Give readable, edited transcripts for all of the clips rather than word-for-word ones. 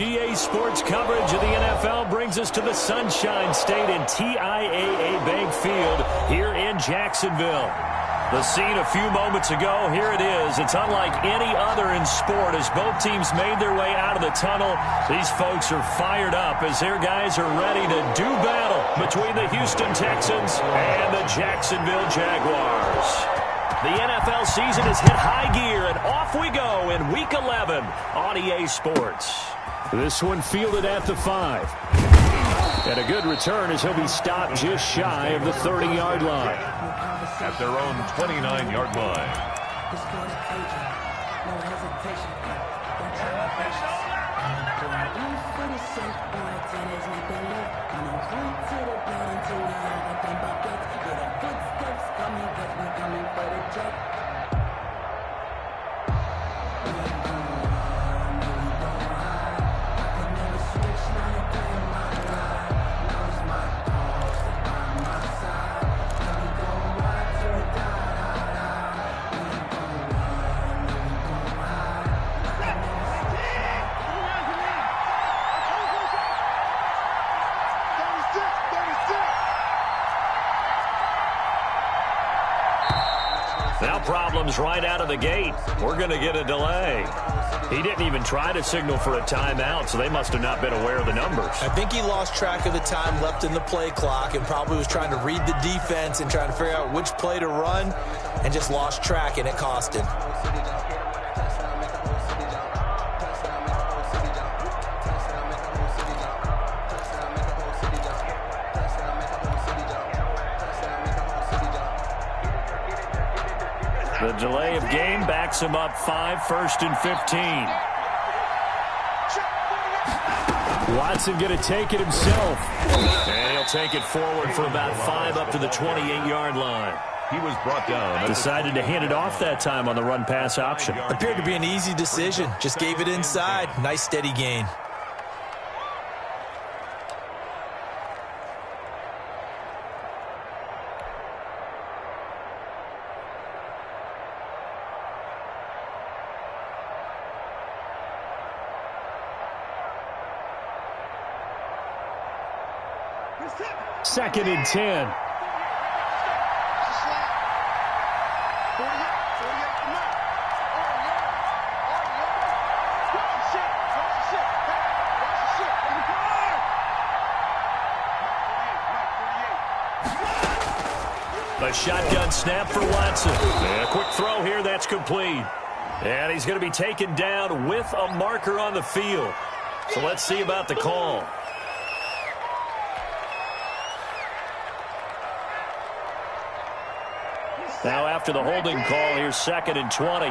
EA Sports coverage of the NFL brings us to the Sunshine State and TIAA Bank Field here in Jacksonville. The scene a few moments ago, here it is. It's unlike any other in sport as both teams made their way out of the tunnel. These folks are fired up as their guys are ready to do battle between the Houston Texans and the Jacksonville Jaguars. The NFL season has hit high gear, and off we go in Week 11 on EA Sports. This one fielded at the 5. And a good return as he'll be stopped just shy of the 30-yard line. At their own 29-yard line. Now problems right out of the gate. We're going to get a delay. He didn't even try to signal for a timeout, so they must have not been aware of the numbers. I think he lost track of the time left in the play clock and probably was trying to read the defense and trying to figure out which play to run and just lost track, and it cost him. The delay of game backs him up 5, first and 15. Watson going to take it himself. And he'll take it forward for about 5 up to the 28-yard line. He was brought down. Decided to hand it off that time on the run-pass option. Appeared to be an easy decision. Just gave it inside. Nice steady gain. Second and 10. A shotgun snap for Watson. And a quick throw here, that's complete. And he's going to be taken down with a marker on the field. So let's see about the call. Now after the holding call, here's second and 20.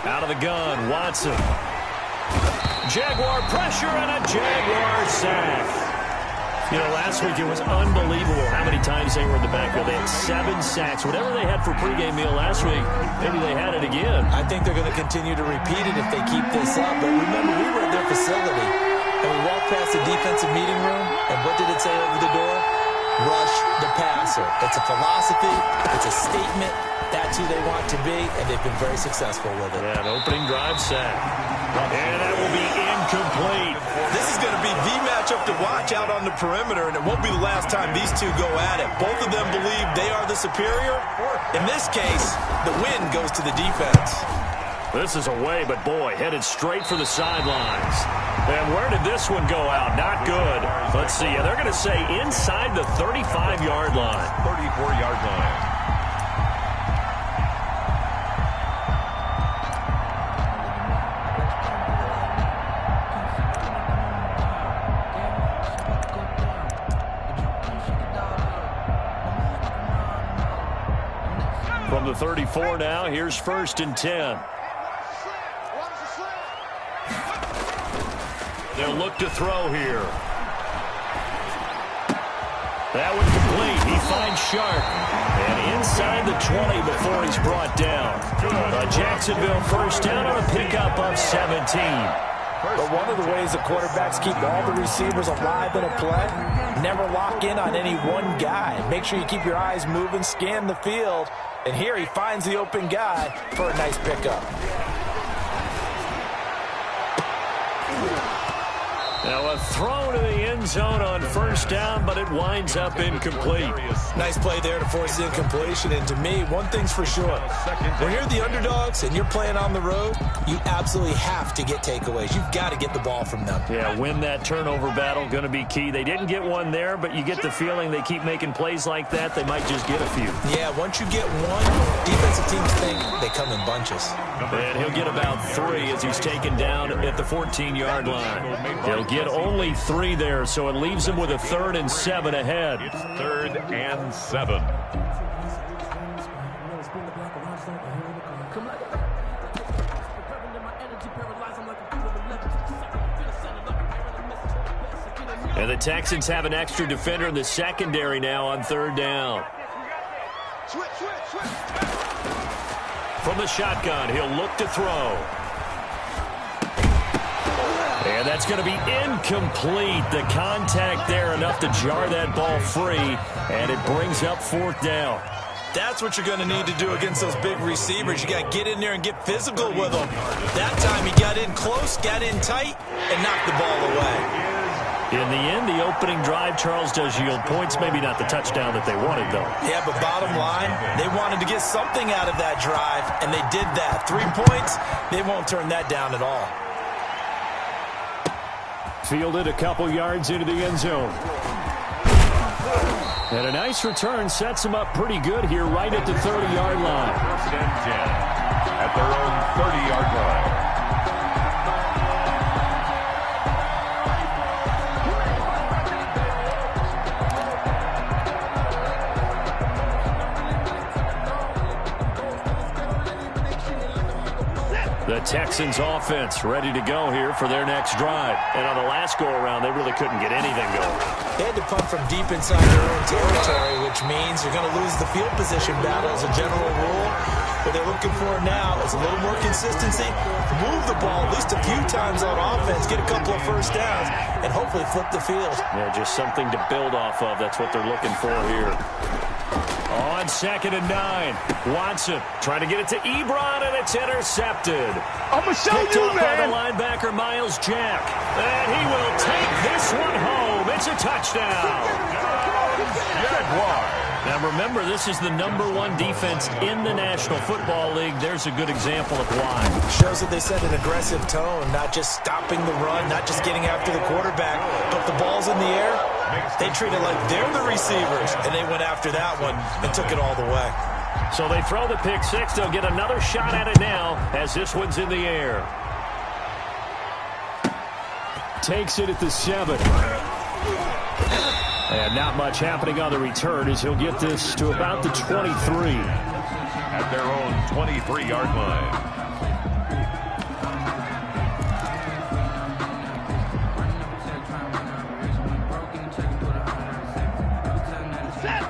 Out of the gun, Watson. Jaguar pressure and a Jaguar sack. You know, last week it was unbelievable how many times they were in the backfield. They had 7 sacks. Whatever they had for pregame meal last week, maybe they had it again. I think they're going to continue to repeat it if they keep this up. But remember, we were at their facility, and we walked past the defensive meeting room, and what did it say over the door? Rush the passer. It's a philosophy. It's a statement. That's who they want to be, and they've been very successful with it. Yeah, an opening drive sack. And that will be incomplete. This is going to be the matchup to watch out on the perimeter, and it won't be the last time these two go at it. Both of them believe they are the superior. In this case, the win goes to the defense. This is away, but boy, headed straight for the sidelines. And where did this one go out? Not good. Let's see. They're going to say inside the 35-yard line. 34-yard line. From the 34 now, here's first and 10. They'll look to throw here. That one complete. He finds Sharp. And inside the 20 before he's brought down. A Jacksonville first down on a pickup of 17. But one of the ways the quarterbacks keep all the receivers alive in a play, never lock in on any one guy. Make sure you keep your eyes moving, scan the field, and here he finds the open guy for a nice pickup. Now a throw to the end zone on first down, but it winds up incomplete. Nice play there to force the incompletion. And to me, one thing's for sure. When you're the underdogs and you're playing on the road, you absolutely have to get takeaways. You've got to get the ball from them. Yeah, win that turnover battle, going to be key. They didn't get one there, but you get the feeling they keep making plays like that, they might just get a few. Yeah, once you get one, defensive teams think they come in bunches. And he'll get about 3 as he's taken down at the 14-yard line. He'll get only 3 there, so it leaves him with a 3rd and 7 ahead. It's 3rd and 7. And the Texans have an extra defender in the secondary now on 3rd down. From the shotgun, he'll look to throw. And that's going to be incomplete. The contact there enough to jar that ball free, and it brings up 4th down. That's what you're going to need to do against those big receivers. You got to get in there and get physical with them. That time he got in close, got in tight, and knocked the ball away. In the end, the opening drive, Charles, does yield points. Maybe not the touchdown that they wanted, though. Yeah, but bottom line, they wanted to get something out of that drive, and they did that. 3 points, they won't turn that down at all. Fielded a couple yards into the end zone. And a nice return sets them up pretty good here right at the 30-yard line. 1st and 10 at their own 30-yard line. The Texans offense ready to go here for their next drive. And on the last go-around, they really couldn't get anything going. They had to punt from deep inside their own territory, which means you're going to lose the field position battle as a general rule. What they're looking for now is a little more consistency, move the ball at least a few times on offense, get a couple of first downs, and hopefully flip the field. Yeah, just something to build off of. That's what they're looking for here. On 2nd and 9, Watson trying to get it to Ebron, and it's intercepted. I'm going to show Picked you, off man. by the linebacker, Miles Jack. And he will take this one home. It's a touchdown. Jaguars. Now, remember, this is the #1 defense in the National Football League. There's a good example of why. Shows that they set an aggressive tone, not just stopping the run, not just getting after the quarterback, but the ball's in the air. They treat it like they're the receivers, and they went after that one and took it all the way. So they throw the pick six. They'll get another shot at it now as this one's in the air. Takes it at the 7. And not much happening on the return as he'll get this to about the 23. At their own 23-yard line.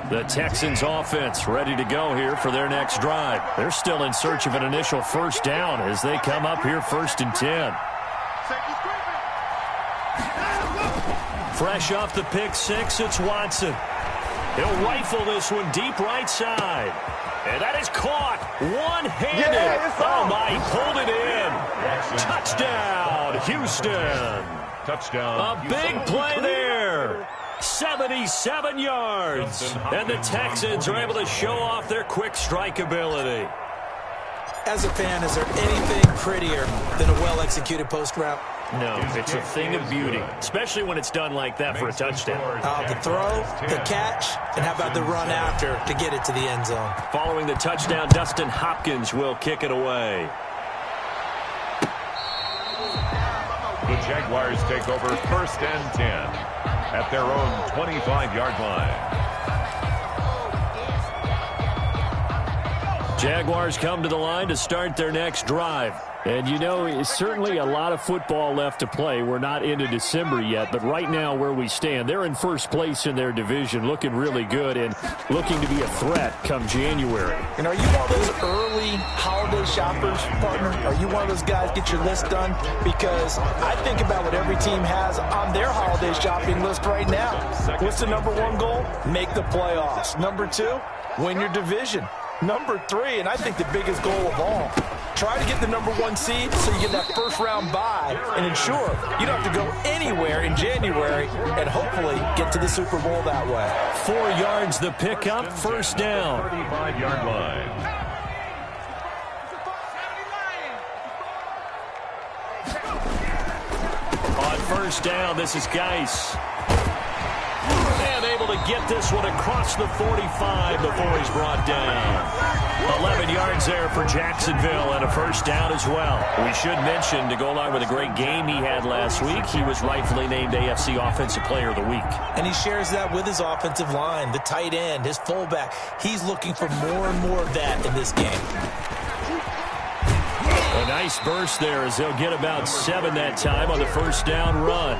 The Texans offense ready to go here for their next drive. They're still in search of an initial first down as they come up here 1st and 10. Fresh off the pick six, it's Watson. He'll rifle this one deep right side. And that is caught one-handed. Oh, my, he pulled it in. Touchdown, Houston. Touchdown. A big play there. 77 yards. And the Texans are able to show off their quick strike ability. As a fan, is there anything prettier than a well-executed post route? No, it's a thing of beauty, especially when it's done like that for a touchdown. The throw, the catch, and how about the run after to get it to the end zone? Following the touchdown, Dustin Hopkins will kick it away. The Jaguars take over 1st and 10 at their own 25-yard line. Jaguars come to the line to start their next drive. And, you know, it's certainly a lot of football left to play. We're not into December yet, but right now where we stand, they're in first place in their division, looking really good and looking to be a threat come January. And are you one of those early holiday shoppers, partner? Are you one of those guys get your list done? Because I think about what every team has on their holiday shopping list right now. What's the number one goal? Make the playoffs. Number two, win your division. Number three, and I think the biggest goal of all, try to get the number one seed so you get that first round bye and ensure you don't have to go anywhere in January and hopefully get to the Super Bowl that way. 4 yards the pickup, first down. 35-yard line. On first down, this is Geis. And able to get this one across the 45 before he's brought down. 11 yards there for Jacksonville and a first down as well. We should mention, to go along with a great game he had last week, he was rightfully named AFC Offensive Player of the Week. And he shares that with his offensive line, the tight end, his fullback. He's looking for more and more of that in this game. A nice burst there as they'll get about 7 that time on the first down run.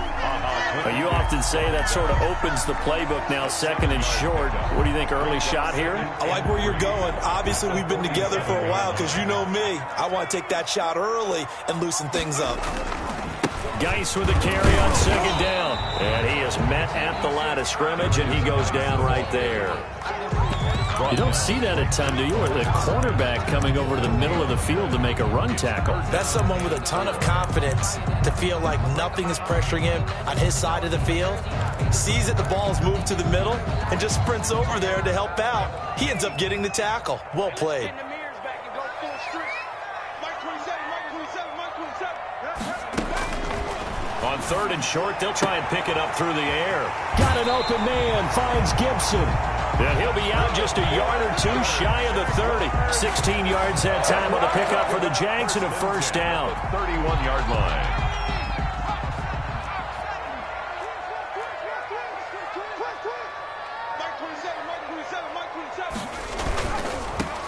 You often say that sort of opens the playbook now, second and short. What do you think, early shot here? I like where you're going. Obviously, we've been together for a while because you know me. I want to take that shot early and loosen things up. Geis with a carry on second down. And he is met at the line of scrimmage, and he goes down right there. You don't see that a ton, do you? Or the cornerback coming over to the middle of the field to make a run tackle. That's someone with a ton of confidence to feel like nothing is pressuring him on his side of the field. Sees that the ball is moved to the middle and just sprints over there to help out. He ends up getting the tackle. Well played. On third and short, they'll try and pick it up through the air. Got an open man, finds Gibson. And he'll be out just a yard or two shy of the 30. 16 yards that time on the pickup for the Jags and a first down. 31-yard line.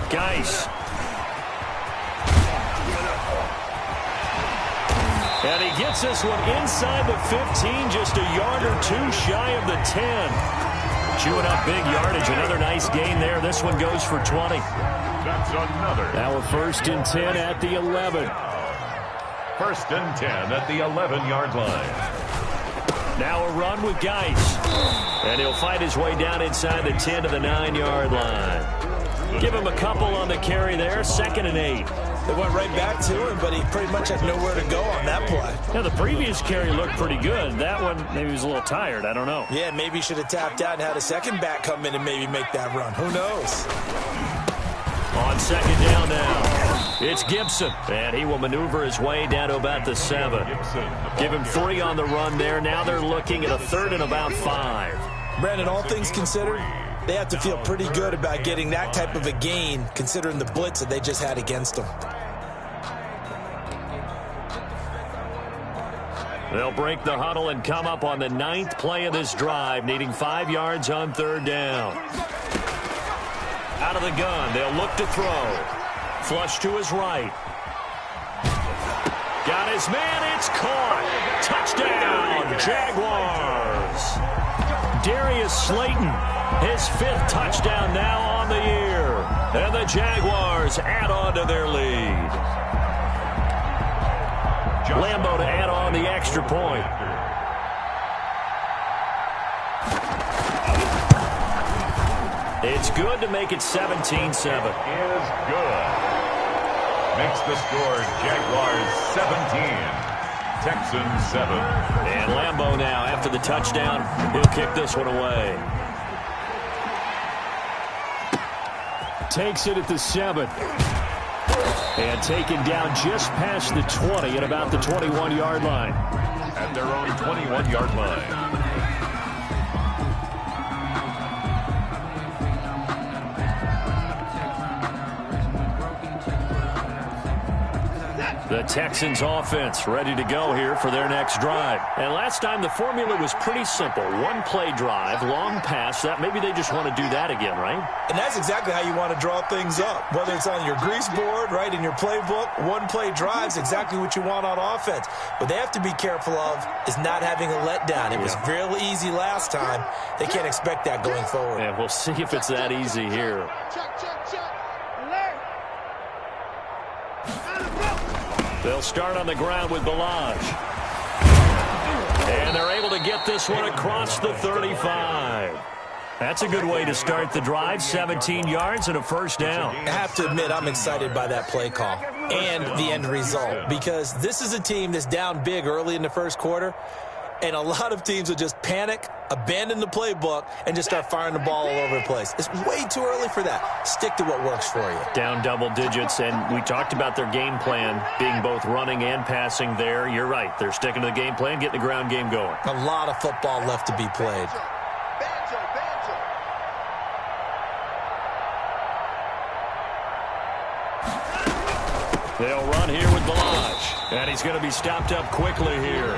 Geis. And he gets this one inside the 15, just a yard or two shy of the 10. Chewing up big yardage. Another nice gain there. This one goes for 20. That's another. Now a first and 10 at the 11. First and 10 at the 11-yard line. Now a run with Geis. And he'll fight his way down inside the 10 to the 9-yard line. Give him a couple on the carry there. Second and 8. They went right back to him, but he pretty much had nowhere to go on that play. Now, the previous carry looked pretty good. That one, maybe he was a little tired. I don't know. Yeah, maybe he should have tapped out and had a second back come in and maybe make that run. Who knows? On second down now, it's Gibson. And he will maneuver his way down to about the 7. Give him 3 on the run there. Now they're looking at a third and about 5. Brandon, all things considered, they have to feel pretty good about getting that type of a gain, considering the blitz that they just had against them. They'll break the huddle and come up on the 9th play of this drive, needing 5 yards on third down. Out of the gun, they'll look to throw. Flush to his right. Got his man, it's caught. Touchdown, Jaguars. Darius Slayton, his 5th touchdown now on the year. And the Jaguars add on to their lead. Lambo to add on the extra point. It's good to make it 17-7. Is good. Makes the score Jaguars 17, Texans 7. And Lambo now, after the touchdown, he'll kick this one away. Takes it at the 7. And taken down just past the 20 at about the 21-yard line. At their own 21-yard line. The Texans offense ready to go here for their next drive. And last time the formula was pretty simple. One play drive, long pass. That maybe they just want to do that again, right? And that's exactly how you want to draw things up. Whether it's on your grease board, right, in your playbook, one play drives exactly what you want on offense. What they have to be careful of is not having a letdown. It was real easy last time. They can't expect that going forward. And we'll see if it's that easy here. They'll start on the ground with Balaj. And they're able to get this one across the 35. That's a good way to start the drive. 17 yards and a first down. I have to admit, I'm excited by that play call and the end result, because this is a team that's down big early in the first quarter, and a lot of teams will just panic, abandon the playbook, and just start firing the ball all over the place. It's way too early for that. Stick to what works for you. Down double digits, and we talked about their game plan being both running and passing there. You're right. They're sticking to the game plan, getting the ground game going. A lot of football left to be played. They'll run here with Balaj. And he's going to be stopped up quickly here.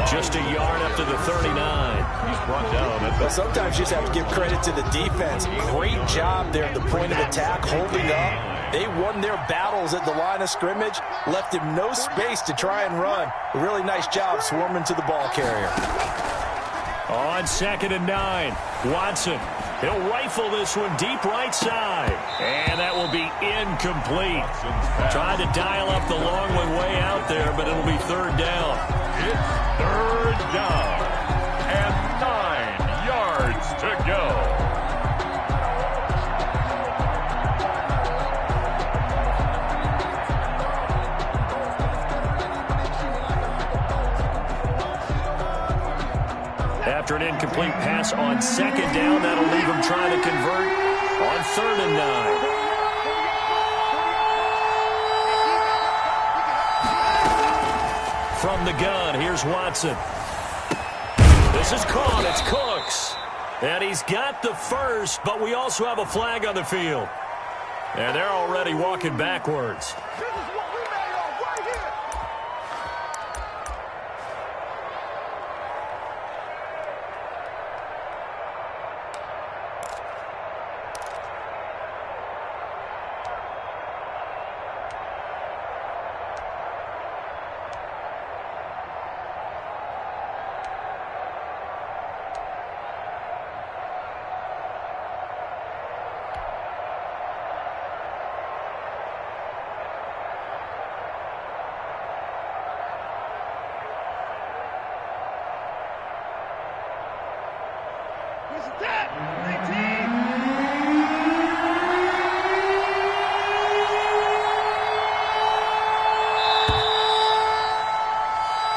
Just a yard up to the 39. He's brought down. Well, sometimes you just have to give credit to the defense. Great job there at the point of attack, holding up. They won their battles at the line of scrimmage, left him no space to try and run. A really nice job swarming to the ball carrier. On 2nd and 9, Watson. He'll rifle this one deep right side. And that will be incomplete. Tried to dial up the long one way out there, but it'll be 3rd down. It's 3rd down. And 9 yards to go. After an incomplete pass on 2nd down, that'll leave him trying to convert on 3rd and 9. From the gun, here's Watson. This is caught. It's Cooks. And he's got the first, but we also have a flag on the field. And they're already walking backwards.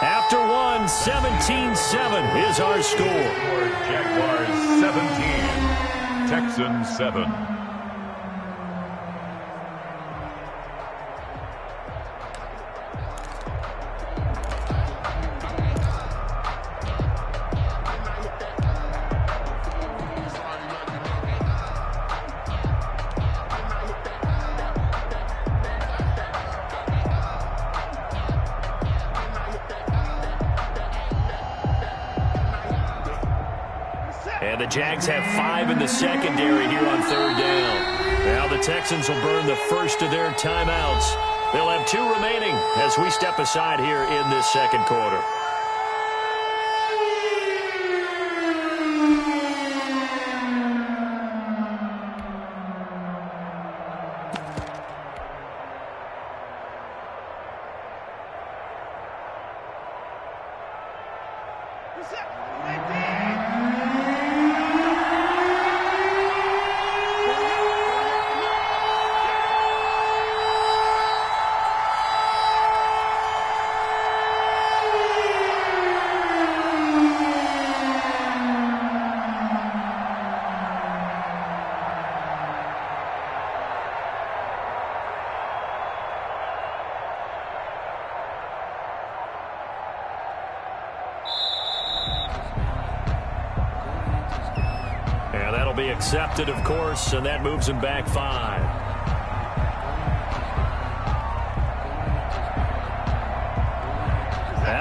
After one, 17-7 is our score. Jaguars 17, Texans 7. And the Jags have 5 in the secondary here on 3rd down. Now the Texans will burn the first of their timeouts. They'll have 2 remaining as we step aside here in this 2nd quarter. Be accepted, of course, and that moves him back 5.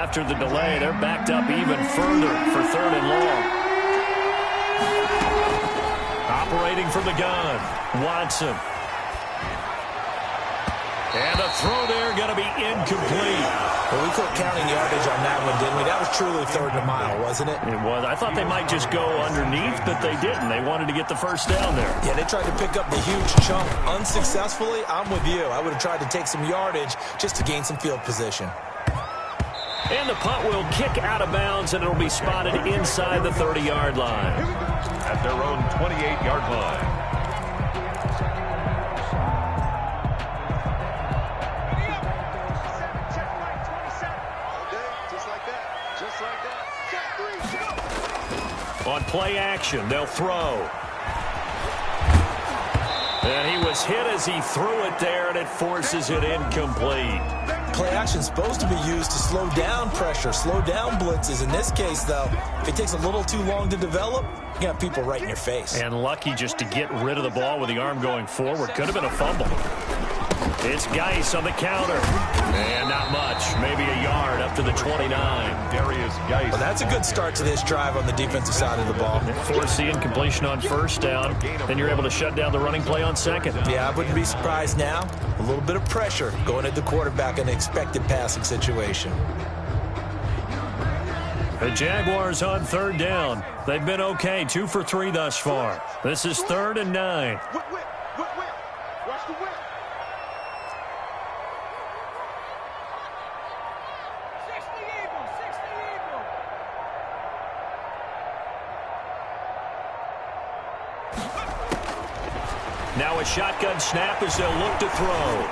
after the delay, they're backed up even further for 3rd and long. Operating from the gun, Watson. And the throw there going to be incomplete. Well, we quit counting yardage on that one, didn't we? That was truly 3rd and a mile, wasn't it? It was. I thought they might just go underneath, but they didn't. They wanted to get the first down there. Yeah, they tried to pick up the huge chunk unsuccessfully. I'm with you. I would have tried to take some yardage just to gain some field position. And the punt will kick out of bounds, and it'll be spotted inside the 30-yard line. At their own 28-yard line. On play action, they'll throw. And he was hit as he threw it there, and it forces it incomplete. Play action is supposed to be used to slow down pressure, slow down blitzes. In this case, though, if it takes a little too long to develop, you got people right in your face. And lucky just to get rid of the ball with the arm going forward. Could have been a fumble. It's Geis on the counter. And not much. Maybe a yard up to the 29. Darius Geis. Well, that's a good start to this drive on the defensive side of the ball. Force the incompletion on 1st down. Then you're able to shut down the running play on 2nd. Yeah, I wouldn't be surprised now. A little bit of pressure going at the quarterback in an expected passing situation. The Jaguars on 3rd down. They've been okay, 2 for 3 thus far. This is 3rd and 9. Watch the whip. 60 Eagle. Now a shotgun snap as they'll look to throw.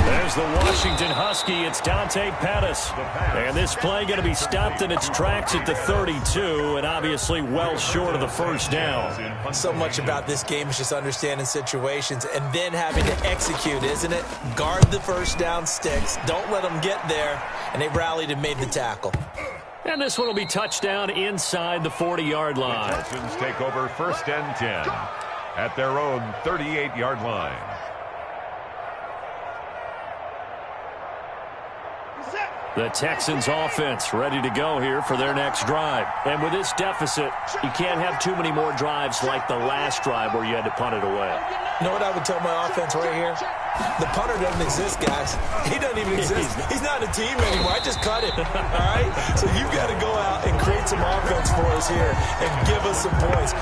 There's the Washington Husky. It's Dante Pettis. And this play going to be stopped in its tracks at the 32, and obviously well short of the 1st down. So much about this game is just understanding situations and then having to execute, isn't it? Guard the 1st down sticks. Don't let them get there. And they rallied and made the tackle. And this one will be touchdown inside the 40-yard line. The Texans take over 1st and 10 at their own 38-yard line. The Texans offense ready to go here for their next drive. And with this deficit, you can't have too many more drives like the last drive where you had to punt it away. You know what I would tell my offense right here? The punter doesn't exist, guys. He doesn't even exist. He's not a team anymore. I just cut him. All right? So you've got to go out and create some offense for us here and give us some points.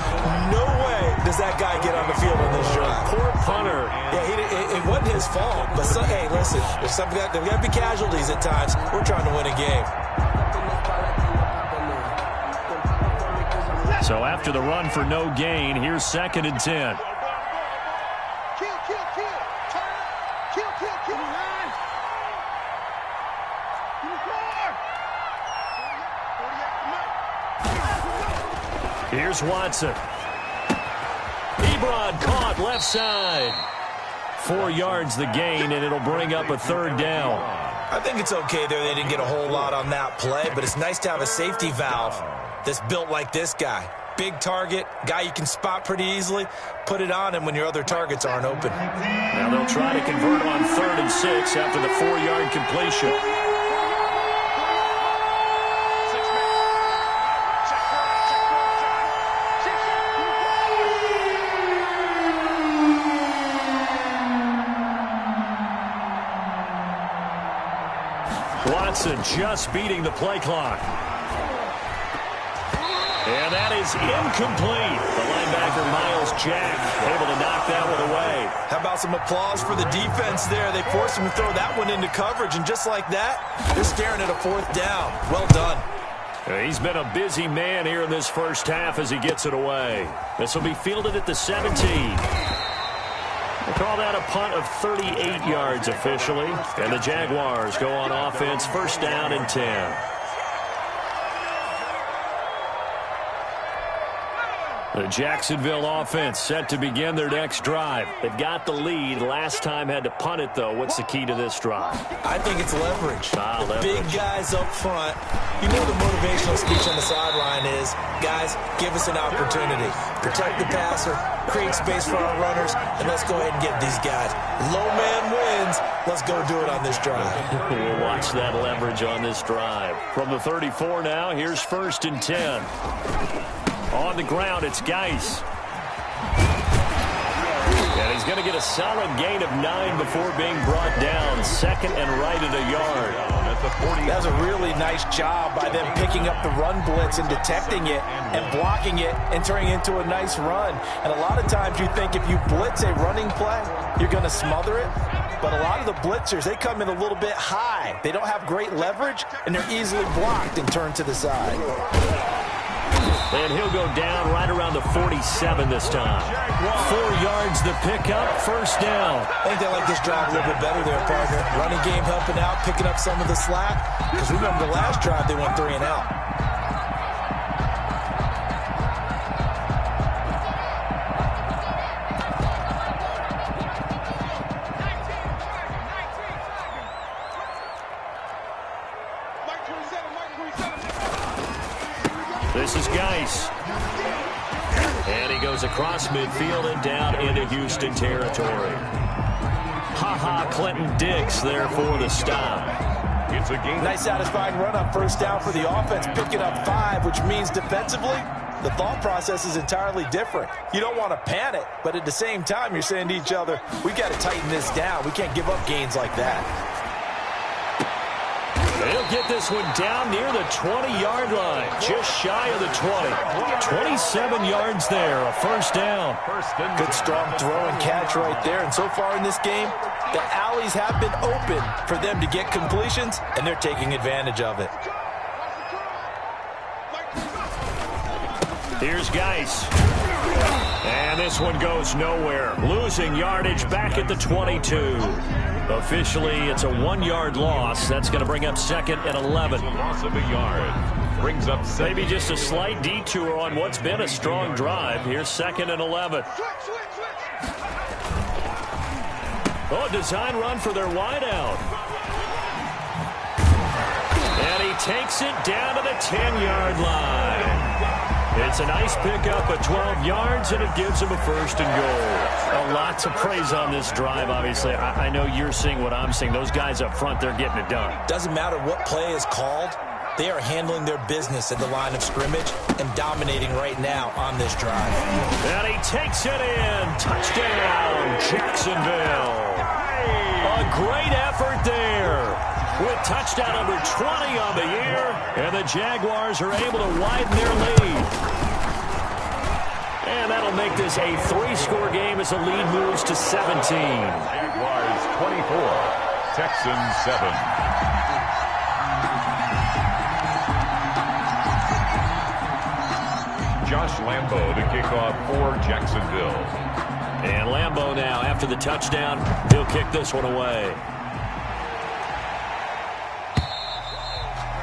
No way does that guy get on the field on this drive. Poor punter. Yeah, it wasn't his fault. But, hey, listen, there's got to be casualties at times. We're trying to win a game. So after the run for no gain, here's 2nd and 10. Here's Watson. Ebron caught left side. 4 yards the gain, and it'll bring up a 3rd down. I think it's okay there. They didn't get a whole lot on that play, but it's nice to have a safety valve that's built like this guy. Big target, guy you can spot pretty easily. Put it on him when your other targets aren't open. Now they'll try to convert on 3rd and 6 after the 4-yard completion. Watson just beating the play clock. And that is incomplete. The linebacker, Miles Jack, able to knock that one away. How about some applause for the defense there? They forced him to throw that one into coverage, and just like that, they're staring at a 4th down. Well done. He's been a busy man here in this 1st half as he gets it away. This will be fielded at the 17. They call that a punt of 38 yards officially. And the Jaguars go on offense, 1st down and 10. The Jacksonville offense set to begin their next drive. They've got the lead. Last time had to punt it, though. What's the key to this drive? I think it's leverage. Leverage. Big guys up front. You know the motivational speech on the sideline is, guys, give us an opportunity. Protect the passer, create space for our runners, and let's go ahead and get these guys. Low man wins. wins. Let's go do it on this drive. We'll watch that leverage on this drive. From the 34 now, here's 1st and 10. On the ground, it's Geis. And he's going to get a solid gain of 9 before being brought down. 2nd and right at a yard. That was a really nice job by them picking up the run blitz and detecting it and blocking it and turning it into a nice run. And a lot of times you think if you blitz a running play, you're going to smother it. But a lot of the blitzers, they come in a little bit high. They don't have great leverage, and they're easily blocked and turned to the side. And he'll go down right around the 47 this time. 4 yards the pickup, 1st down. I think they like this drive a little bit better there, partner. Running game helping out, picking up some of the slack. Because remember the last drive, they went 3 and out. This is Geis. And he goes across midfield and down into Houston territory. Ha-ha, Clinton Dix there for the stop. It's a game. Nice satisfying run on 1st down for the offense, picking up 5, which means defensively, the thought process is entirely different. You don't want to panic, but at the same time, you're saying to each other, we've got to tighten this down. We can't give up gains like that. They'll get this one down near the 20-yard line, just shy of the 20. 27 yards there, a 1st down. Good strong throw and catch right there. And so far in this game, the alleys have been open for them to get completions, and they're taking advantage of it. Here's Geis. And this one goes nowhere. Losing yardage back at the 22. Officially, it's a 1-yard loss. That's going to bring up 2nd and 11. Loss of a yard. Brings up maybe just a slight detour on what's been a strong drive. Here's 2nd and 11. Oh, design run for their wideout. And he takes it down to the 10-yard line. It's a nice pickup of 12 yards, and it gives him a 1st and goal. A lot to praise on this drive, obviously. I know you're seeing what I'm seeing. Those guys up front, they're getting it done. Doesn't matter what play is called. They are handling their business at the line of scrimmage and dominating right now on this drive. And he takes it in. Touchdown, Jacksonville. A great effort there. With touchdown number 20 on the year, and the Jaguars are able to widen their lead. And that'll make this a 3-score game as the lead moves to 17. Jaguars 24, Texans 7. Josh Lambo to kick off for Jacksonville. And Lambo now, after the touchdown, he'll kick this one away.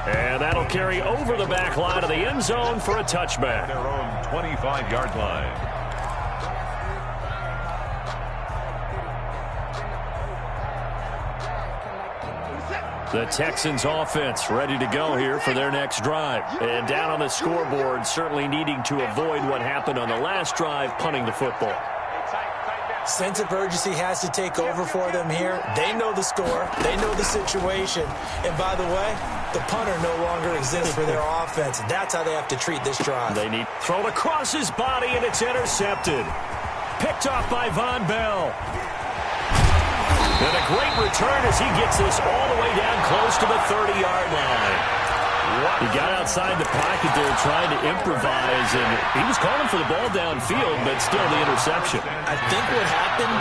And that'll carry over the back line of the end zone for a touchback. Their own 25-yard line. The Texans offense ready to go here for their next drive. And down on the scoreboard, certainly needing to avoid what happened on the last drive, punting the football. Sense of urgency has to take over for them here. They know the score. They know the situation. And by the way, the punter no longer exists for their offense. That's how they have to treat this drive. They need thrown across his body, and it's intercepted. Picked off by Von Bell. And a great return as he gets this all the way down close to the 30-yard line. He got outside the pocket there trying to improvise, and he was calling for the ball downfield, but still the interception. I think what happened,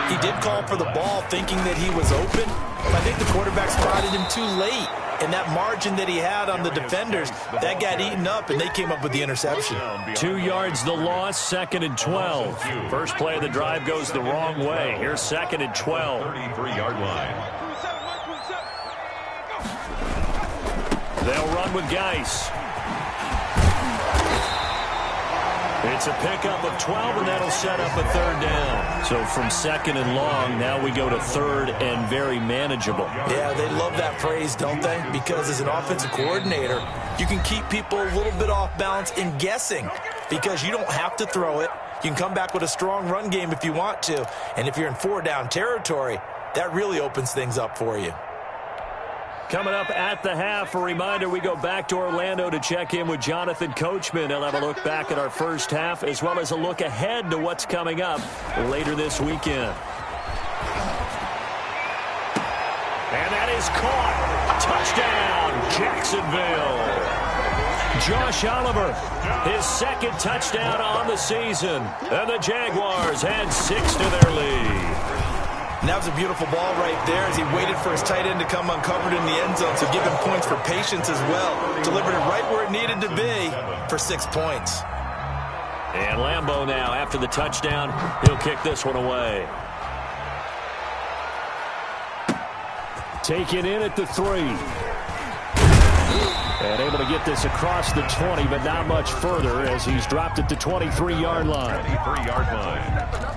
he did call for the ball thinking that he was open, but I think the quarterback spotted him too late. And that margin that he had on the defenders, that got eaten up, and they came up with the interception. 2 yards the loss, 2nd and 12. First play of the drive goes the wrong way. Here's 2nd and 12. 33-yard line. They'll run with Geis. It's a pickup of 12, and that'll set up a 3rd down. So from 2nd and long, now we go to 3rd and very manageable. Yeah, they love that phrase, don't they? Because as an offensive coordinator, you can keep people a little bit off balance in guessing because you don't have to throw it. You can come back with a strong run game if you want to. And if you're in 4-down territory, that really opens things up for you. Coming up at the half, a reminder, we go back to Orlando to check in with Jonathan Coachman. He'll have a look back at our first half as well as a look ahead to what's coming up later this weekend. And that is caught. Touchdown, Jacksonville. Josh Oliver, his second touchdown on the season. And the Jaguars add 6 to their lead. And that was a beautiful ball right there as he waited for his tight end to come uncovered in the end zone, so give him points for patience as well. Delivered it right where it needed to be for 6 points. And Lambeau now, after the touchdown, he'll kick this one away. Taken in at the 3. And able to get this across the 20, but not much further as he's dropped at the 23-yard line. 23-yard line.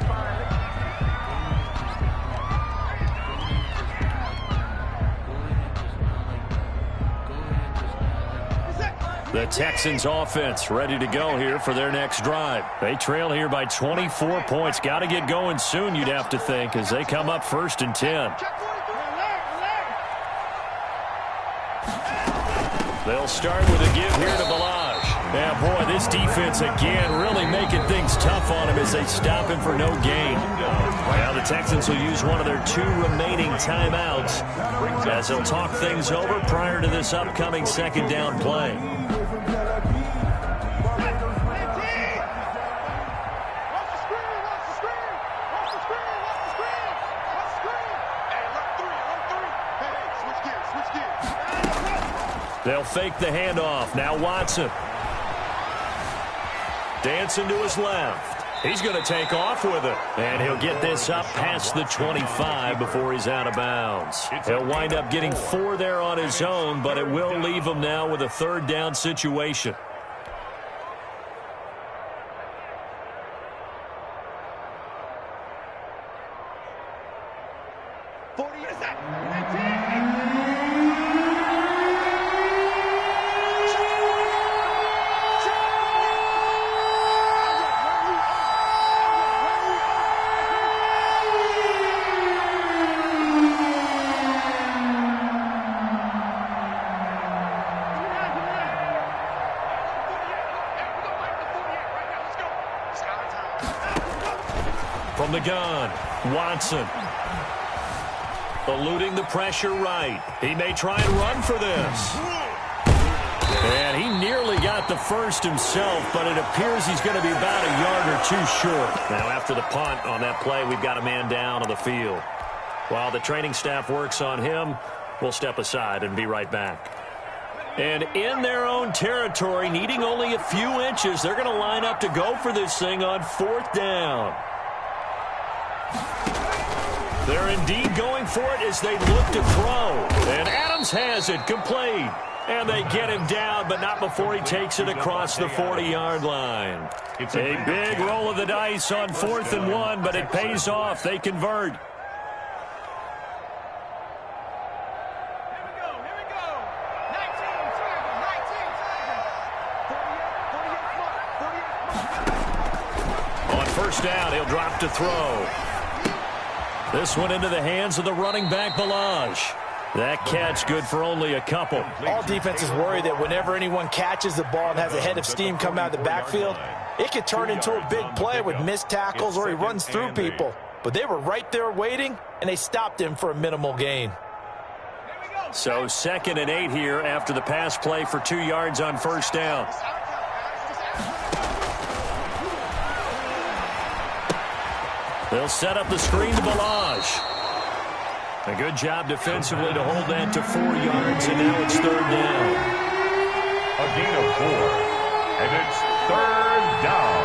The Texans offense ready to go here for their next drive. They trail here by 24 points. Got to get going soon, you'd have to think, as they come up 1st and 10. They'll start with a give here to Balaj. Yeah, boy, this defense again really making things tough on him as they stop him for no gain. Now the Texans will use one of their 2 remaining timeouts as they'll talk things over prior to this upcoming second down play. They'll fake the handoff. Now Watson. Dancing to his left. He's going to take off with it. And he'll get this up past the 25 before he's out of bounds. He'll wind up getting 4 there on his own, but it will leave him now with a 3rd down situation. From the gun, Watson. Eluding the pressure right. He may try and run for this. And he nearly got the first himself, but it appears he's going to be about a yard or 2 short. Now after the punt on that play, we've got a man down on the field. While the training staff works on him, we'll step aside and be right back. And in their own territory, needing only a few inches, they're going to line up to go for this thing on 4th down. They're indeed going for it as they look to throw. And Adams has it complete. And they get him down, but not before he takes it across the 40-yard line. It's a big roll of the dice on 4th and 1, but it pays off. They convert. On 1st down, he'll drop to throw. This one into the hands of the running back, Balaj. That catch good for only a couple. All defenses worry that whenever anyone catches the ball and has a head of steam come out of the backfield, it could turn into a big play with missed tackles or he runs through people. But they were right there waiting, and they stopped him for a minimal gain. So 2nd and 8 here after the pass play for 2 yards on 1st down. They'll set up the screen to Balaj. A good job defensively to hold that to 4 yards, and now it's 3rd down. A gain of 4, and it's 3rd down.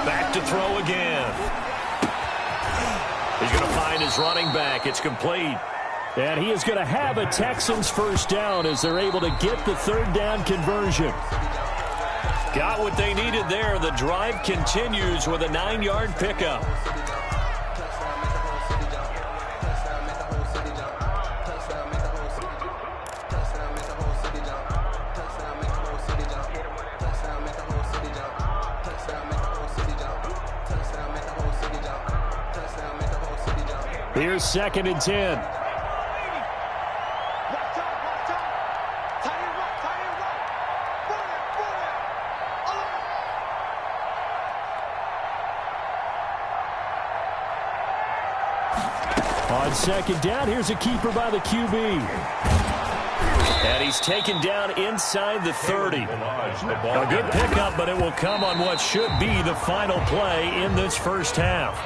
Back to throw again. He's going to find his running back. It's complete. And he is going to have a Texans 1st down as they're able to get the 3rd down conversion. Got what they needed there. The drive continues with a 9-yard pickup. Here's 2nd and 10. On 2nd down, here's a keeper by the QB. And he's taken down inside the 30. A good pickup, but it will come on what should be the final play in this first half.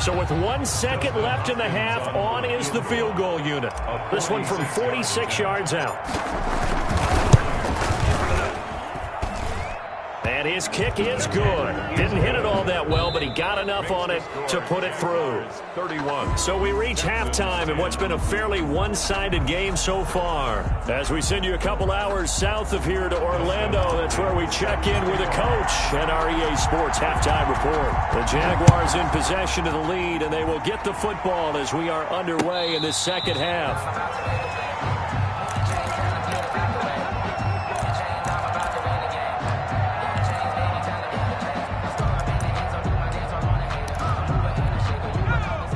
So with 1 second left in the half, on is the field goal unit. This one from 46 yards out. And his kick is good. Didn't hit it all that well, but he got enough on it to put it through. 31. So we reach halftime in what's been a fairly one-sided game so far. As we send you a couple hours south of here to Orlando, that's where we check in with a coach at our EA Sports Halftime Report. The Jaguars in possession of the lead, and they will get the football as we are underway in this second half.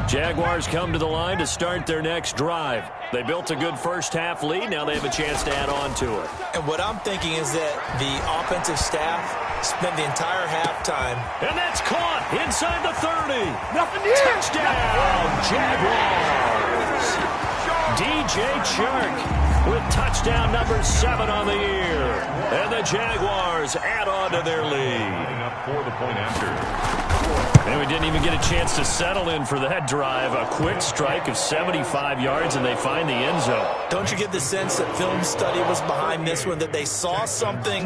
Jaguars come to the line to start their next drive. They built a good first-half lead. Now they have a chance to add on to it. And what I'm thinking is that the offensive staff spent the entire halftime. And that's caught inside the 30. Touchdown, Jaguars. DJ Chark with touchdown number 7 on the year. And the Jaguars add on to their lead. Up for the point after. And we didn't even get a chance to settle in for that drive. A quick strike of 75 yards, and they find the end zone. Don't you get the sense that film study was behind this one, that they saw something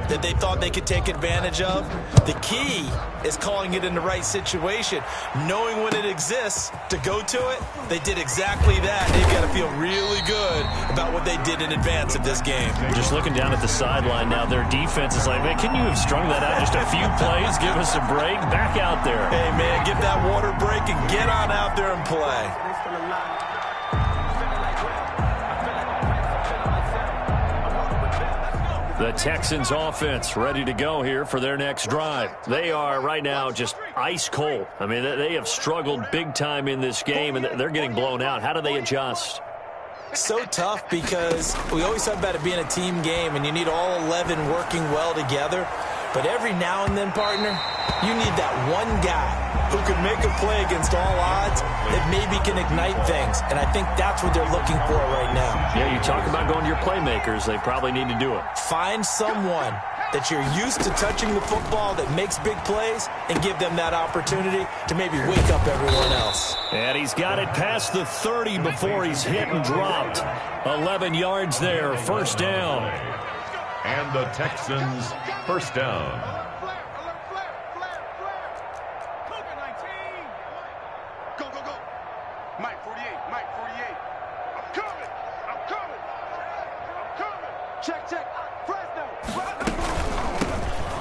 that they thought they could take advantage of? The key is calling it in the right situation, knowing when it exists to go to it. They did exactly that. They've got to feel really good about what they did in advance of this game. Just looking down at the sideline now, their defense is like, man, can you have strung that out just a few plays? Give us a break. Back out there. Hey, man, get that water break and get on out there and play. The Texans offense ready to go here for their next drive. They are right now just ice cold. I mean, they have struggled big time in this game, and they're getting blown out. How do they adjust? So tough because we always talk about it being a team game, and you need all 11 working well together. But every now and then, partner, you need that one guy who can make a play against all odds that maybe can ignite things. And I think that's what they're looking for right now. Yeah, you talk about going to your playmakers. They probably need to do it. Find someone that you're used to touching the football that makes big plays and give them that opportunity to maybe wake up everyone else. And he's got it past the 30 before he's hit and dropped. 11 yards there, first down. And the Texans first down. Go, go, go. Mike 48, Mike 48. I'm coming. I'm coming. I'm coming. Check, check. Fresno.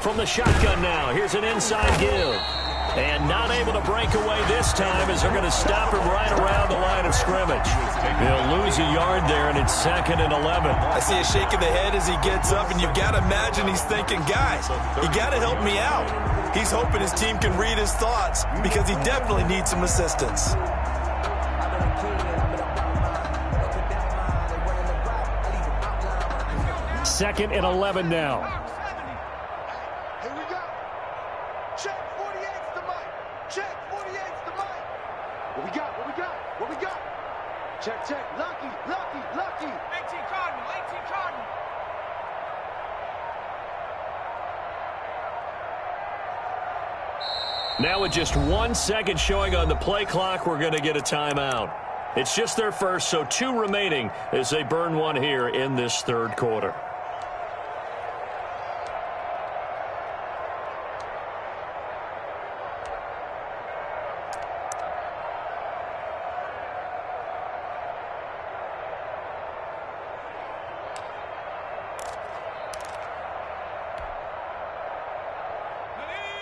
From the shotgun now, here's an inside give. And not able to break away this time as they're going to stop him right around the line of scrimmage. He'll lose a yard there, and it's 2nd and 11. I see a shake of the head as he gets up, and you've got to imagine he's thinking, guys, you got to help me out. He's hoping his team can read his thoughts because he definitely needs some assistance. Second and 11 now. Here we go. Check 48's the mic. Check 48's the mic. What we got? What we got? What we got? Check, check. Lucky, lucky, lucky. 18 Cardinal, 18 Cardinal. Now with just 1 second showing on the play clock, we're going to get a timeout. It's just their first, so 2 remaining as they burn one here in this third quarter.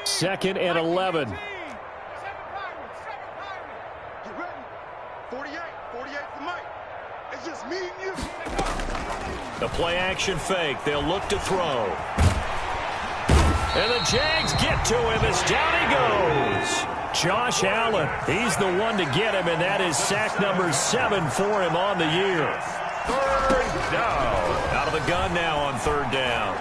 Second and 11. Get ready. 48. 48's the mic. It's just me and you. The play action fake. They'll look to throw. And the Jags get to him as down he goes. Josh Allen, he's the one to get him, and that is sack number 7 for him on the year. Third down. Out of the gun now on third down.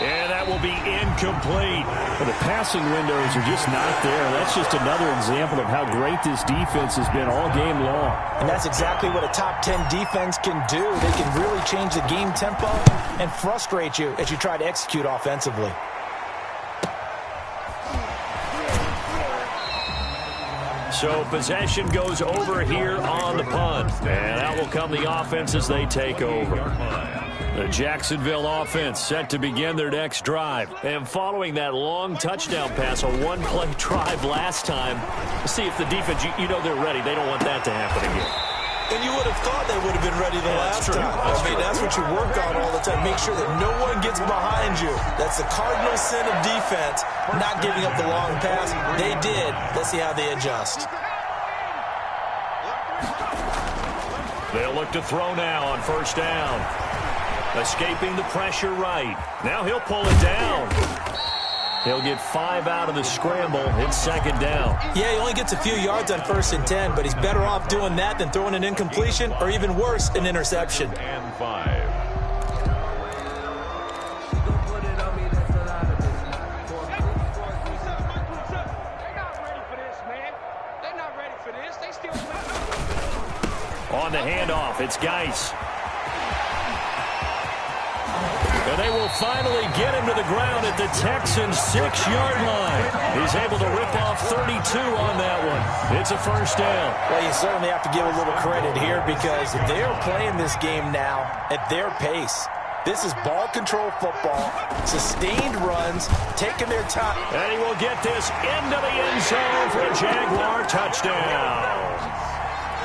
And that will be incomplete. Well, the passing windows are just not there. That's just another example of how great this defense has been all game long. And that's exactly what a top 10 defense can do. They can really change the game tempo and frustrate you as you try to execute offensively. So possession goes over here on the punt. And out will come the offense as they take over. The Jacksonville offense set to begin their next drive. And following that long touchdown pass, a one-play drive last time, see if the defense, you know they're ready. They don't want that to happen again. And you would have thought they would have been ready the last time. That's what you work on all the time. Make sure that no one gets behind you. That's the cardinal sin of defense, not giving up the long pass. They did. Let's see how they adjust. They'll look to throw now on first down. Escaping the pressure right. Now he'll pull it down. He'll get 5 out of the scramble. It's second down. Yeah, he only gets a few yards on 1st and 10, but he's better off doing that than throwing an incompletion or even worse, an interception. And 5. On the handoff, it's Geis. And they will finally get him to the ground at the Texans' 6-yard line. He's able to rip off 32 on that one. It's a first down. Well, you certainly have to give a little credit here because they're playing this game now at their pace. This is ball control football, sustained runs, taking their time. And he will get this into the end zone for a Jaguar touchdown.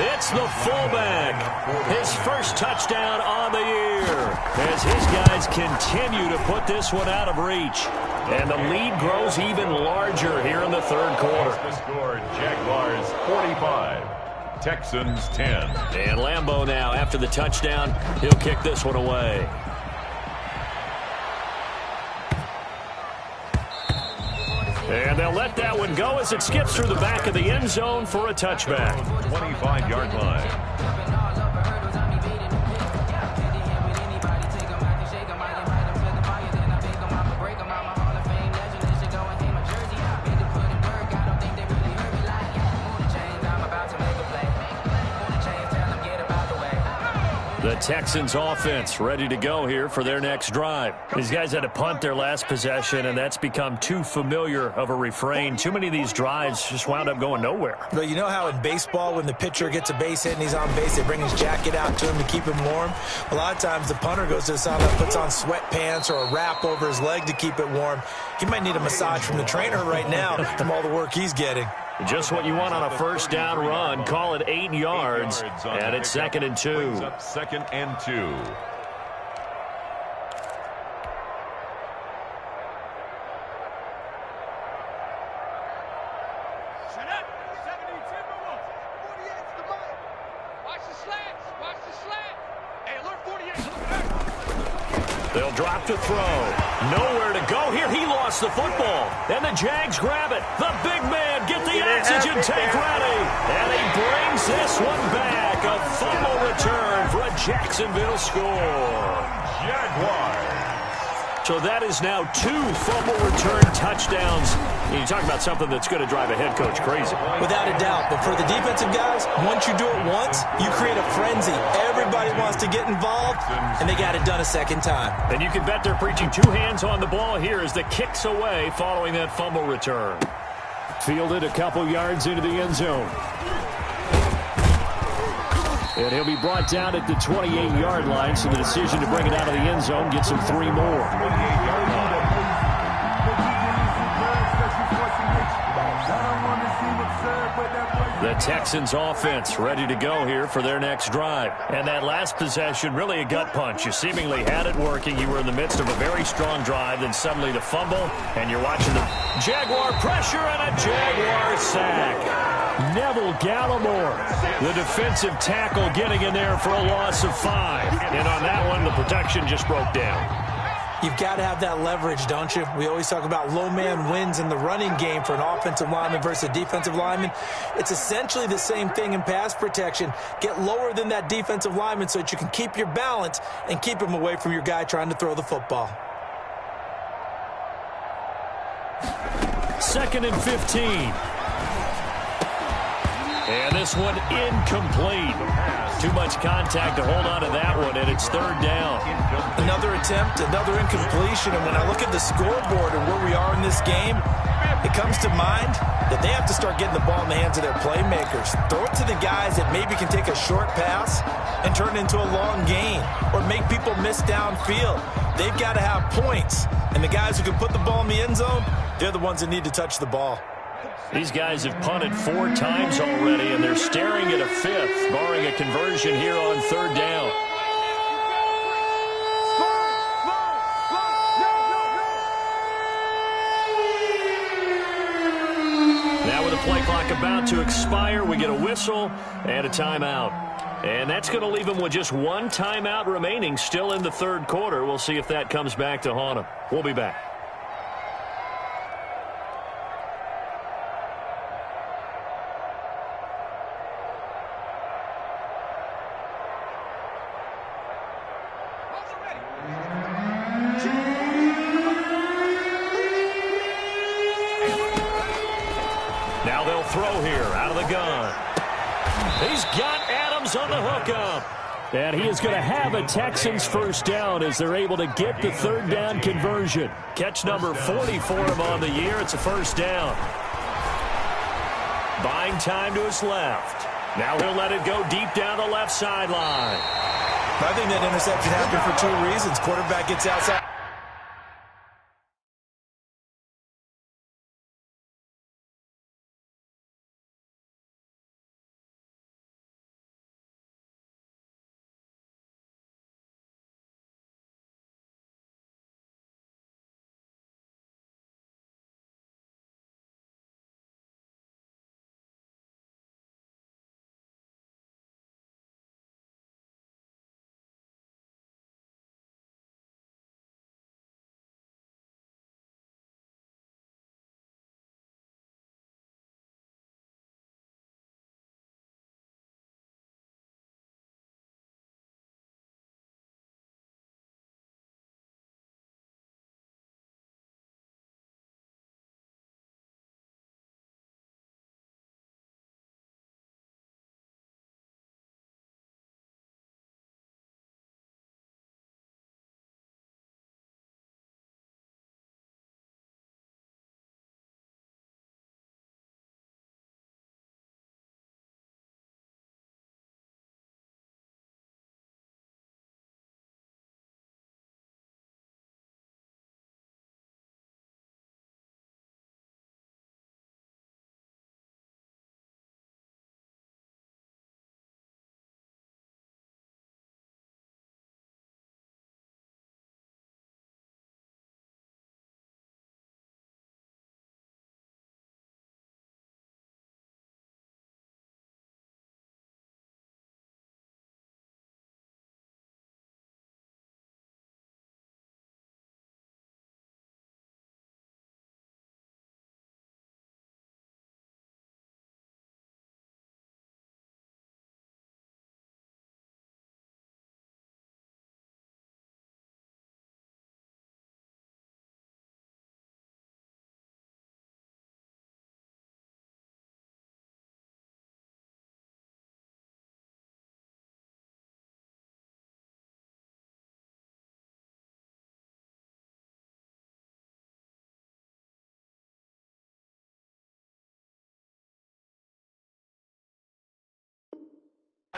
It's the fullback. His first touchdown on the year as his guys continue to put this one out of reach. And the lead grows even larger here in the third quarter. The score, Jaguars 45, Texans 10. And Lambeau now, after the touchdown, he'll kick this one away. And they'll let that one go as it skips through the back of the end zone for a touchback. 25-yard line. The Texans offense ready to go here for their next drive. These guys had to punt their last possession, and that's become too familiar of a refrain. Too many of these drives just wound up going nowhere. Well, you know how in baseball when the pitcher gets a base hit and he's on base, they bring his jacket out to him to keep him warm? A lot of times the punter goes to the sideline, puts on sweatpants or a wrap over his leg to keep it warm. He might need a massage from the trainer right now from all the work he's getting. Just what you want on a first down run. Call it 8 yards, and it's 2nd and 2. Up 2nd and 2. Shut up. 72 more. 48's the mic. Watch the slants. Watch the slant. Hey, alert 48. They'll drop to throw. Nowhere to go here. He lost the football. And the Jags grab it. The big man, get the oxygen tank ready. And he brings this one back. A fumble return for a Jacksonville score. Jaguars. So that is now 2 fumble return touchdowns. You talk about something that's going to drive a head coach crazy. Without a doubt. But for the defensive guys, once you do it once, you create a frenzy. Everybody wants to get involved, and they got it done a second time. And you can bet they're preaching 2 hands on the ball here as the kick's away following that fumble return. Fielded a couple yards into the end zone. And he'll be brought down at the 28-yard line, so the decision to bring it out of the end zone gets him 3 more. 28-yard line. The Texans offense ready to go here for their next drive. And that last possession, really a gut punch. You seemingly had it working. You were in the midst of a very strong drive, then suddenly the fumble, and you're watching the Jaguar pressure and a Jaguar sack. Neville Gallimore, the defensive tackle, getting in there for a loss of 5. And on that one, the protection just broke down. You've got to have that leverage, don't you? We always talk about low man wins in the running game for an offensive lineman versus a defensive lineman. It's essentially the same thing in pass protection. Get lower than that defensive lineman so that you can keep your balance and keep him away from your guy trying to throw the football. 2nd and 15. And this one incomplete. Too much contact to hold on to that one, and it's 3rd down. Another attempt, another incompletion, and when I look at the scoreboard and where we are in this game, it comes to mind that they have to start getting the ball in the hands of their playmakers. Throw it to the guys that maybe can take a short pass and turn it into a long gain or make people miss downfield. They've got to have points, and the guys who can put the ball in the end zone, they're the ones that need to touch the ball. These guys have punted 4 times already, and they're staring at a 5th, barring a conversion here on 3rd down. Now with the play clock about to expire, we get a whistle and a timeout. And that's going to leave them with just 1 timeout remaining still in the 3rd quarter. We'll see if that comes back to haunt them. We'll be back. Now they'll throw here out of the gun. He's got Adams on the hookup. And he is going to have a Texans 1st down as they're able to get the 3rd down conversion. Catch number 40 for him on the year. It's a 1st down. Buying time to his left. Now he'll let it go deep down the left sideline. I think that interception happened for 2 reasons. Quarterback gets outside.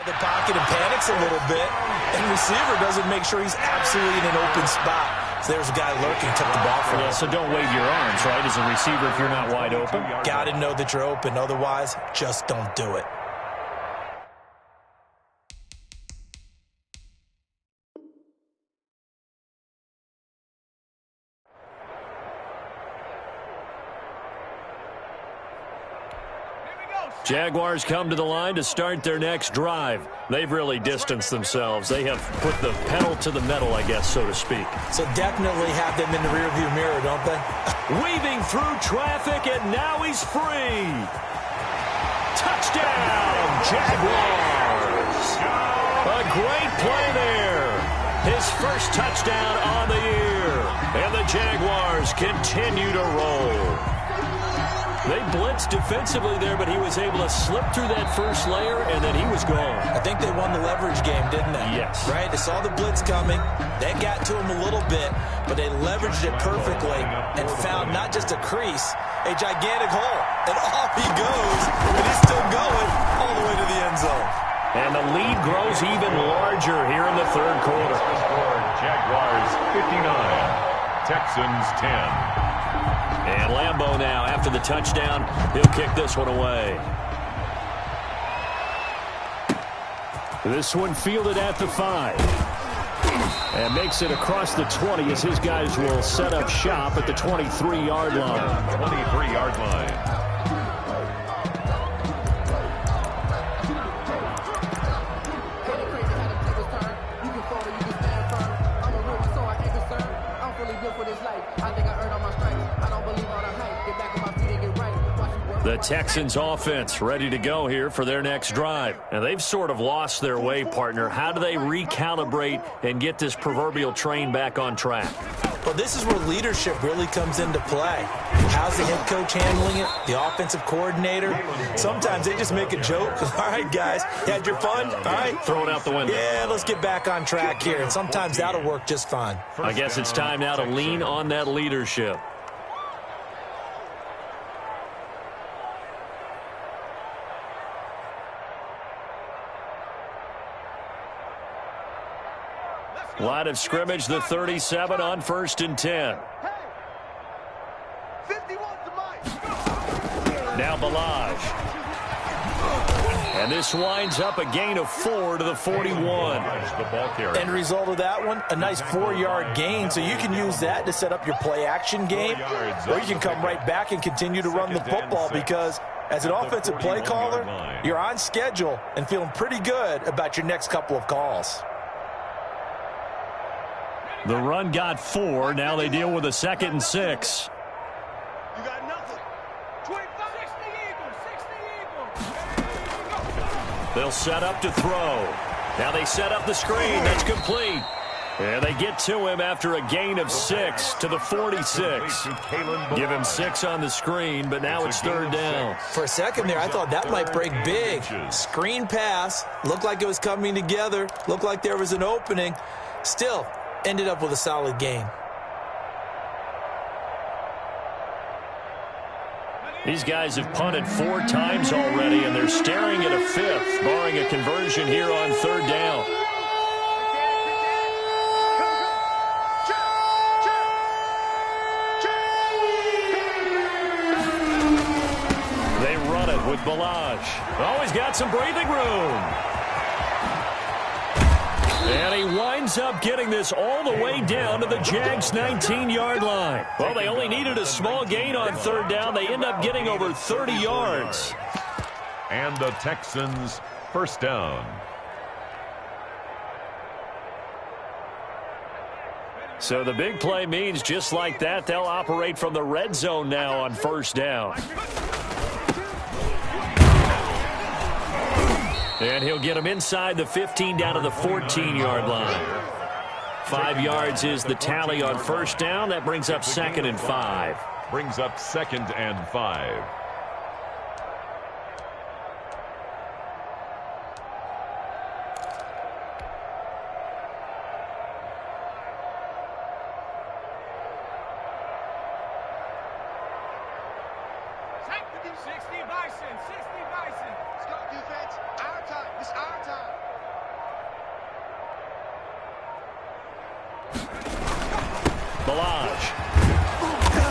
The pocket and panics a little bit, and receiver doesn't make sure he's absolutely in an open spot. So there's a guy lurking, took the ball from him. So don't wave your arms, right, as a receiver if you're not wide open. Got to know that you're open. Otherwise, just don't do it. Jaguars come to the line to start their next drive. They've really distanced themselves. They have put the pedal to the metal, I guess, so to speak. So definitely have them in the rearview mirror, don't they? Weaving through traffic, and now he's free. Touchdown, Jaguars. A great play there. His first touchdown on the year. And the Jaguars continue to roll. They blitzed defensively there, but he was able to slip through that first layer, and then he was gone. I think they won the leverage game, didn't they? Yes. Right? They saw the blitz coming. They got to him a little bit, but they leveraged it perfectly and found not just a crease, a gigantic hole. And off he goes, and he's still going all the way to the end zone. And the lead grows even larger here in the third quarter. Jaguars 59, Texans 10. And Lambeau now, after the touchdown, he'll kick this one away. This one fielded at the 5. And makes it across the 20 as his guys will set up shop at the 23-yard line. 23-yard line. The Texans offense ready to go here for their next drive. And they've sort of lost their way, partner. How do they recalibrate and get this proverbial train back on track? Well, this is where leadership really comes into play. How's the head coach handling it? The offensive coordinator? Sometimes they just make a joke. All right, guys, you had your fun? All right. Throw it out the window. Yeah, let's get back on track here. And sometimes that'll work just fine. I guess it's time now to lean on that leadership. Line of scrimmage, the 37 on 1st and 10. Now Ballage. And this winds up a gain of 4 to the 41. End result of that one, a nice 4-yard gain. So you can use that to set up your play-action game, or you can come right back and continue to run the football because as an offensive play caller, you're on schedule and feeling pretty good about your next couple of calls. The run got 4. Now they deal with a 2nd and 6. You got nothing. 25, 60 Eagles. They'll set up to throw. Now they set up the screen. That's complete. And they get to him after a gain of 6 to the 46. Give him 6 on the screen, but now it's 3rd down. For a second there, I thought that might break big. Screen pass. Looked like it was coming together. Looked like there was an opening. Still, ended up with a solid gain. These guys have punted 4 times already, and they're staring at a 5th, barring a conversion here on 3rd down. They run it with Ballage. Always got some breathing room. And he winds up getting this all the way down to the Jags' 19-yard line. Well, they only needed a small gain on 3rd down. They end up getting over 30 yards. And the Texans, 1st down. So the big play means just like that, they'll operate from the red zone now on 1st down. And he'll get him inside the 15 down to the 14-yard line. 5 yards is the tally on 1st down. That brings up 2nd and 5. Brings up 2nd and 5.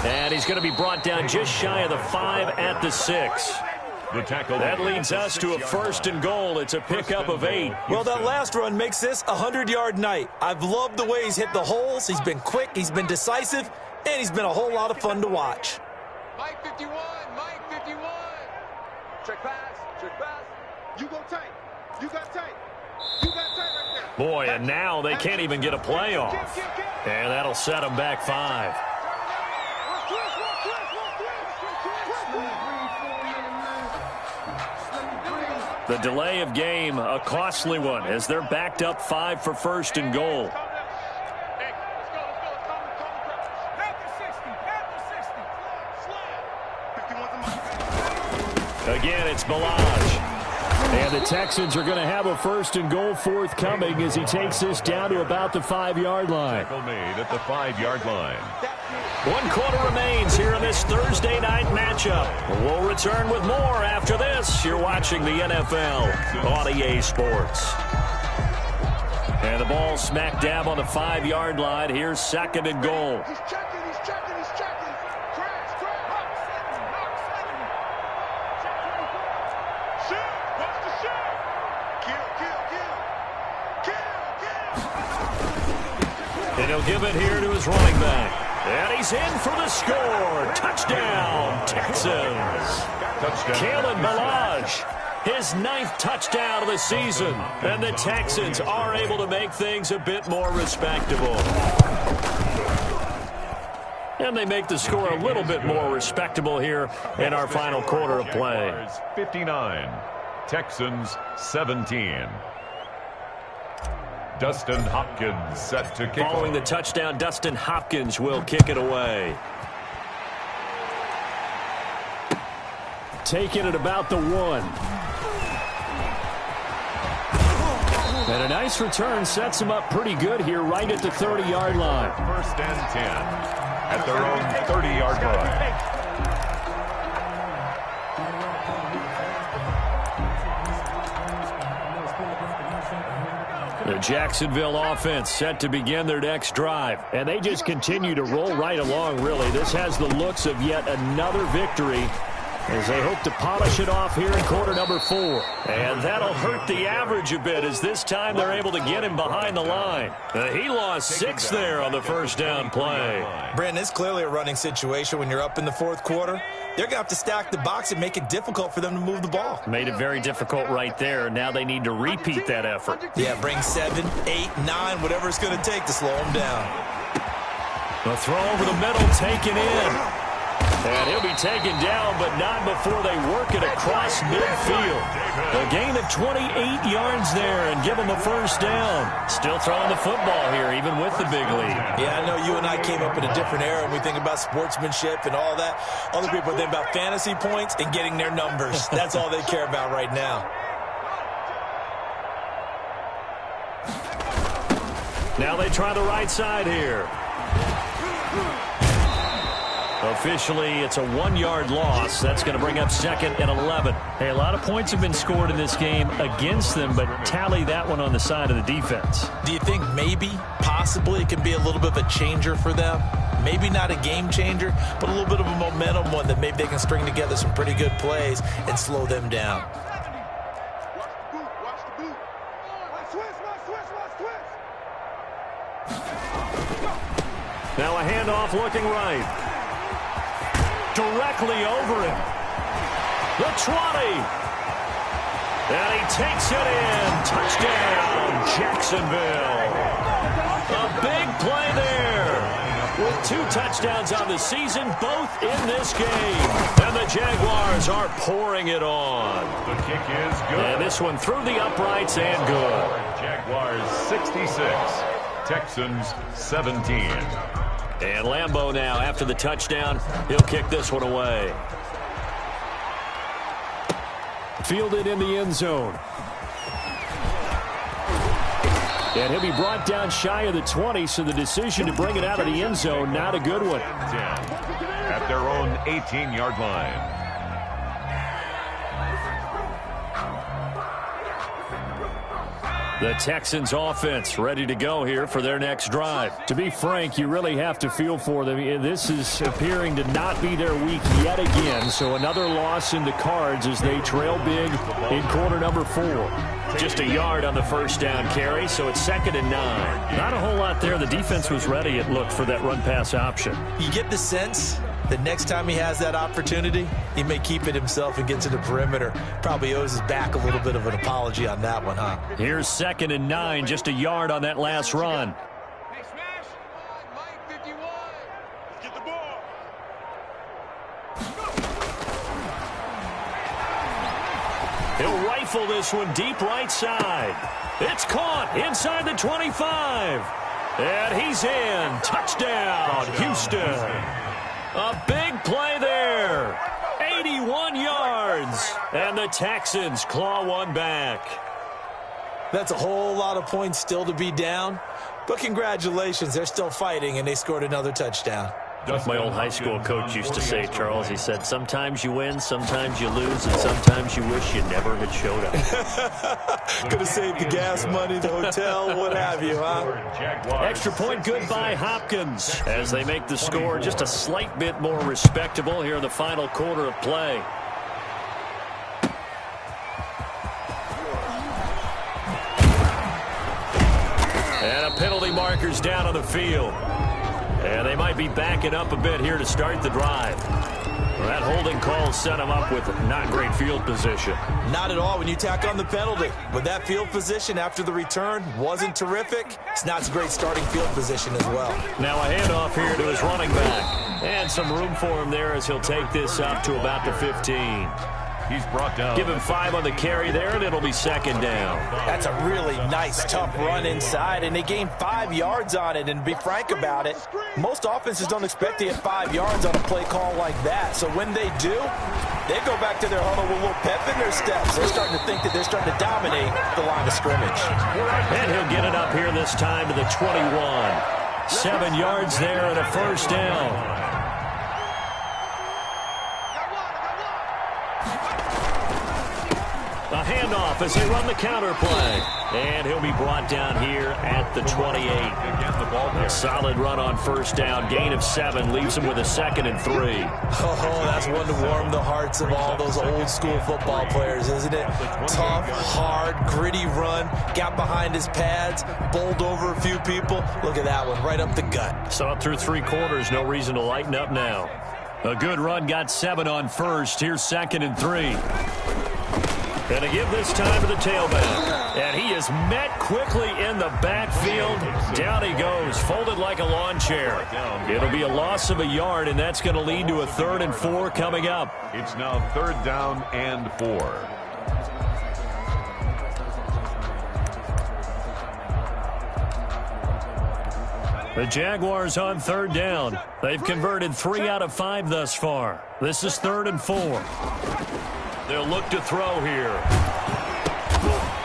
And he's going to be brought down just shy of the 5 at the 6. The tackle. That leads us to a 1st and goal. It's a pickup of 8. Well, that last run makes this a 100-yard night. I've loved the way he's hit the holes. He's been quick, he's been decisive, and he's been a whole lot of fun to watch. Mike 51, Mike 51. Check pass. Check pass. You go tight. You got tight. You got tight right there. Boy, and now they can't even get a play off. And that'll set them back 5. The delay of game, a costly one, as they're backed up 5 for first and goal. Again, it's Ballage. And the Texans are going to have a first and goal forthcoming as he takes this down to about the 5-yard line. Tackle made at the 5-yard line. 1 quarter remains here in this Thursday night matchup. We'll return with more after this. You're watching the NFL on EA Sports. And the ball smack dab on the 5-yard line. Here's second and goal. He's checking, he's checking, he's checking. Crash, crash. Shoot, watch the shoot. Kill, kill, kill. Kill, kill. And he'll give it here to his running back. And he's in for the score. Touchdown, Texans. Touchdown. Kalen Ballage, his 9th touchdown of the season. And the Texans are able to make things a bit more respectable. And they make the score a little bit more respectable here in our final quarter of play. Jaguars 59, Texans 17. Dustin Hopkins set to kick Following the off. touchdown, Dustin Hopkins will kick it away. Taking it about the 1. And a nice return sets him up pretty good here right at the 30-yard line. First and 10 at their own 30-yard line. The Jacksonville offense set to begin their next drive. And they just continue to roll right along, really. This has the looks of yet another victory as they hope to polish it off here in quarter number 4. And that'll hurt the average a bit as this time they're able to get him behind the line. He lost 6 there on the first down play. Brandon, it's clearly a running situation when you're up in the 4th quarter. They're going to have to stack the box and make it difficult for them to move the ball. Made it very difficult right there. Now they need to repeat that effort. Yeah, bring 7, 8, 9, whatever it's going to take to slow them down. The throw over the middle taken in. And he'll be taken down, but not before they work it across midfield. A gain of 28 yards there and give them a first down. Still throwing the football here, even with the big lead. Yeah, I know you and I came up in a different era, and we think about sportsmanship and all that. Other people think about fantasy points and getting their numbers. That's all they care about right now. Now they try the right side here. Officially, it's a 1-yard loss. That's going to bring up second and 11. Hey, a lot of points have been scored in this game against them, but tally that one on the side of the defense. Do you think maybe, possibly, it can be a little bit of a changer for them? Maybe not a game changer, but a little bit of a momentum one that maybe they can string together some pretty good plays and slow them down. Watch the boot, watch the boot. Watch twist. Now a handoff looking right. Directly over him. The 20. And he takes it in. Touchdown, Jacksonville. A big play there. With 2 touchdowns on the season, both in this game. And the Jaguars are pouring it on. The kick is good. And this one through the uprights and good. Jaguars 66, Texans 17. And Lambeau now, after the touchdown, he'll kick this one away. Fielded in the end zone. And he'll be brought down shy of the 20, so the decision to bring it out of the end zone, not a good one. 10 at their own 18-yard line. The Texans offense ready to go here for their next drive. To be frank, you really have to feel for them. This is appearing to not be their week yet again. So another loss in the cards as they trail big in quarter number 4. Just a yard on the first down carry, so it's second and 9. Not a whole lot there. The defense was ready, it looked, for that run-pass option. You get the sense The next time he has that opportunity, he may keep it himself and get to the perimeter. Probably owes his back a little bit of an apology on that one, huh? Here's 2nd and 9, just a yard on that last run. Hey, smash. Mike 51. Let's get the ball. He'll rifle this one deep right side. It's caught inside the 25. And he's in. Touchdown, Houston. A big play there. 81 yards. And the Texans claw one back. That's a whole lot of points still to be down. But congratulations, they're still fighting, and they scored another touchdown. Like my old high school coach used to say, Charles, he said, sometimes you win, sometimes you lose, and sometimes you wish you never had showed up. Could have saved the gas money, the hotel, what have you, huh? Extra point good by Hopkins as they make the score just a slight bit more respectable here in the final quarter of play. And a penalty marker's down on the field. And they might be backing up a bit here to start the drive. Well, that holding call set them up with not great field position. Not at all when you tack on the penalty. But that field position after the return wasn't terrific. It's not a great starting field position as well. Now a handoff here to his running back. And some room for him there as he'll take this up to about the 15. He's brought down. Give him 5 on the carry there, and it'll be 2nd down. That's a really nice, tough run inside, and they gained 5 yards on it. And to be frank about it, most offenses don't expect to get 5 yards on a play call like that. So when they do, they go back to their huddle with a little pep in their steps. They're starting to think that they're starting to dominate the line of scrimmage. And he'll get it up here this time to the 21. 7 yards there and a 1st down. A handoff as they run the counter play. And he'll be brought down here at the 28. A solid run on 1st down. Gain of 7 leaves him with a 2nd and 3. Oh, that's one to warm the hearts of all those old school football players, isn't it? Tough, hard, gritty run. Got behind his pads, bowled over a few people. Look at that one, right up the gut. Saw it through 3 quarters. No reason to lighten up now. A good run, got 7 on 1st. Here's 2nd and 3. And to give this time to the tailback. And he is met quickly in the backfield. Down he goes, folded like a lawn chair. It'll be a loss of a yard, and that's going to lead to a 3rd and 4 coming up. It's now 3rd down and 4. The Jaguars on 3rd down. They've converted 3 out of 5 thus far. This is 3rd and 4. They'll look to throw here.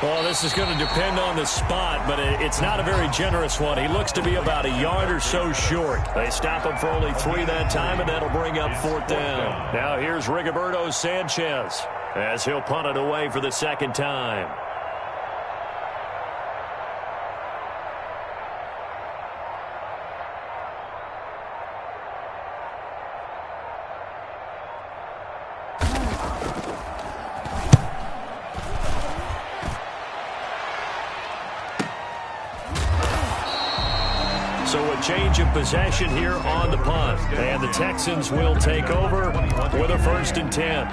Well, this is going to depend on the spot, but it's not a very generous one. He looks to be about a yard or so short. They stop him for only 3 that time, and that'll bring up 4th down. Now here's Rigoberto Sanchez as he'll punt it away for the 2nd time. So a change of possession here on the punt. And the Texans will take over with a 1st and 10.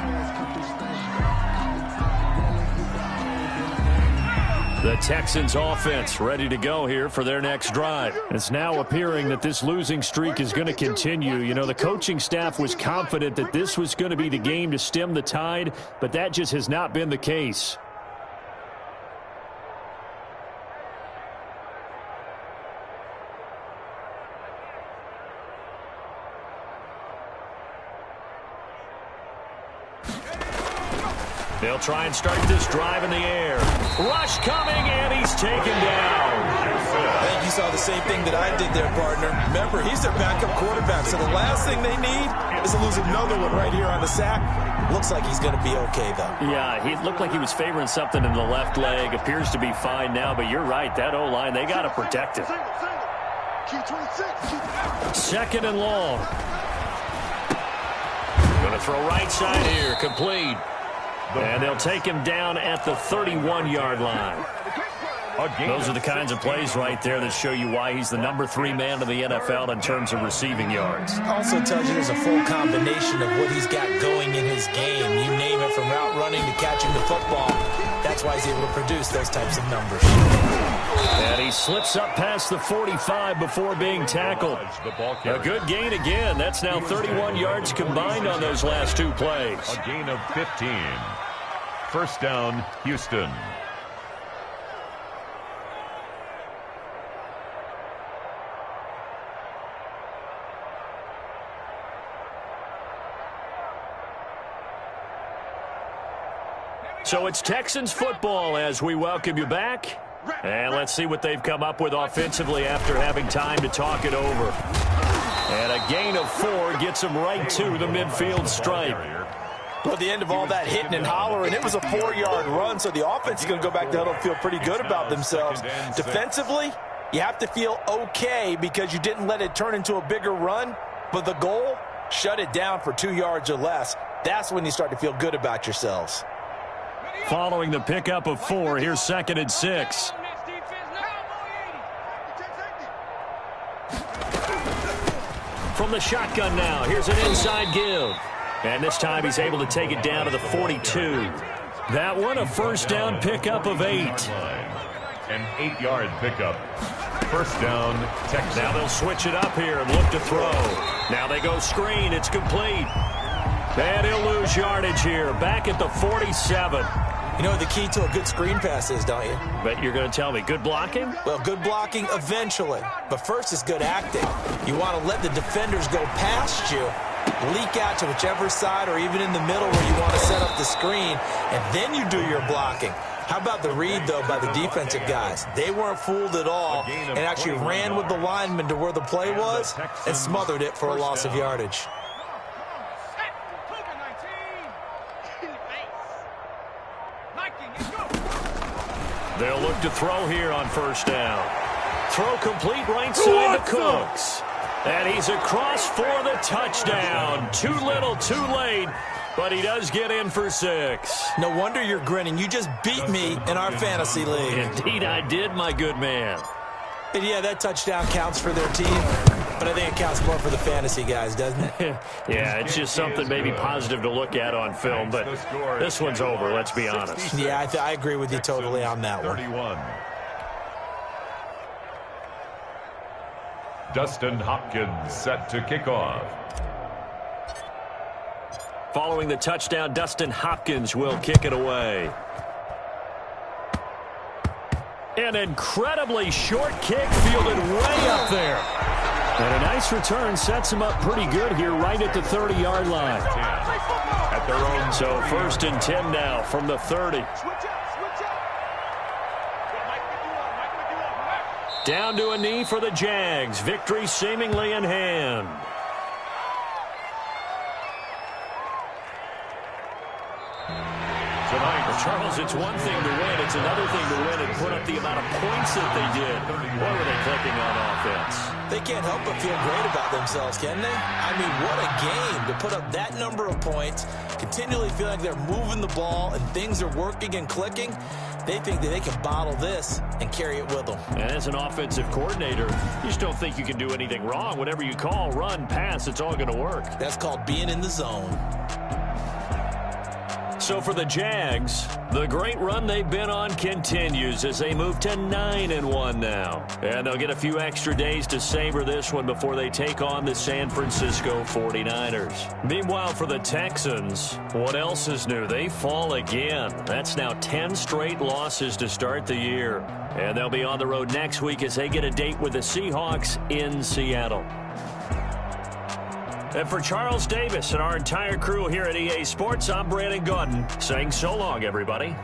The Texans offense ready to go here for their next drive. It's now appearing that this losing streak is going to continue. You know, the coaching staff was confident that this was going to be the game to stem the tide, but that just has not been the case. They'll try and start this drive in the air. Rush coming, and he's taken down. I think you saw the same thing that I did there, partner. Remember, he's their backup quarterback, so the last thing they need is to lose another one right here on the sack. Looks like he's going to be okay, though. Yeah, he looked like he was favoring something in the left leg. Appears to be fine now, but you're right. That O-line, they got to protect him. 2nd and long. Going to throw right side here, complete. And they'll take him down at the 31-yard line. Those are the kinds of plays right there that show you why he's the #3 man in the NFL in terms of receiving yards. Also tells you there's a full combination of what he's got going in his game. You name it, from route running to catching the football. That's why he's able to produce those types of numbers. And he slips up past the 45 before being tackled. A good gain again. That's now 31 yards combined on those last 2 plays. A gain of 15. First down, Houston. So it's Texans football as we welcome you back. And let's see what they've come up with offensively after having time to talk it over. And a gain of 4 gets them right to the midfield stripe. Well, at the end of all that hitting and hollering, it was a 4-yard run, so the offense is going to go back to huddle and feel pretty good about themselves. Defensively, you have to feel okay because you didn't let it turn into a bigger run, but the goal, shut it down for 2 yards or less. That's when you start to feel good about yourselves. Following the pickup of 4, here's 2nd and 6. From the shotgun now, here's an inside give. And this time he's able to take it down to the 42. That one a first down pickup of 8. An 8-yard pickup. First down, Texans. Now they'll switch it up here and look to throw. Now they go screen. It's complete. And he'll lose yardage here. Back at the 47. You know what the key to a good screen pass is, don't you? Bet you're going to tell me. Good blocking? Well, good blocking eventually. But first is good acting. You want to let the defenders go past you, leak out to whichever side or even in the middle where you want to set up the screen, and then you do your blocking. How about the read, though, by the defensive guys? They weren't fooled at all and actually ran with the lineman to where the play was and smothered it for a loss of yardage. They'll look to throw here on first down. Throw complete right side to Cooks. And he's across for the touchdown. Too little, too late. But he does get in for 6. No wonder you're grinning. You just beat me in our fantasy league. Indeed I did, my good man. And yeah, that touchdown counts for their team, but I think it counts more for the fantasy guys, doesn't it? Yeah, it's just something maybe positive to look at on film, but this one's over, let's be honest. Yeah, I agree with you totally on that one. 31. Dustin Hopkins set to kick off. Following the touchdown, Dustin Hopkins will kick it away. An incredibly short kick fielded way up there. And a nice return sets him up pretty good here right at the 30-yard line. At their own. So 1st and 10 now from the 30. Down to a knee for the Jags. Victory seemingly in hand. Charles, it's one thing to win. It's another thing to win and put up the amount of points that they did. What were they clicking on offense? They can't help but feel great about themselves, can they? I mean, what a game to put up that number of points, continually feel like they're moving the ball and things are working and clicking. They think that they can bottle this and carry it with them. And as an offensive coordinator, you just don't think you can do anything wrong. Whatever you call, run, pass, it's all going to work. That's called being in the zone. So for the Jags, the great run they've been on continues as they move to 9-1 now. And they'll get a few extra days to savor this one before they take on the San Francisco 49ers. Meanwhile, for the Texans, what else is new? They fall again. That's now 10 straight losses to start the year. And they'll be on the road next week as they get a date with the Seahawks in Seattle. And for Charles Davis and our entire crew here at EA Sports, I'm Brandon Gaudin saying so long, everybody.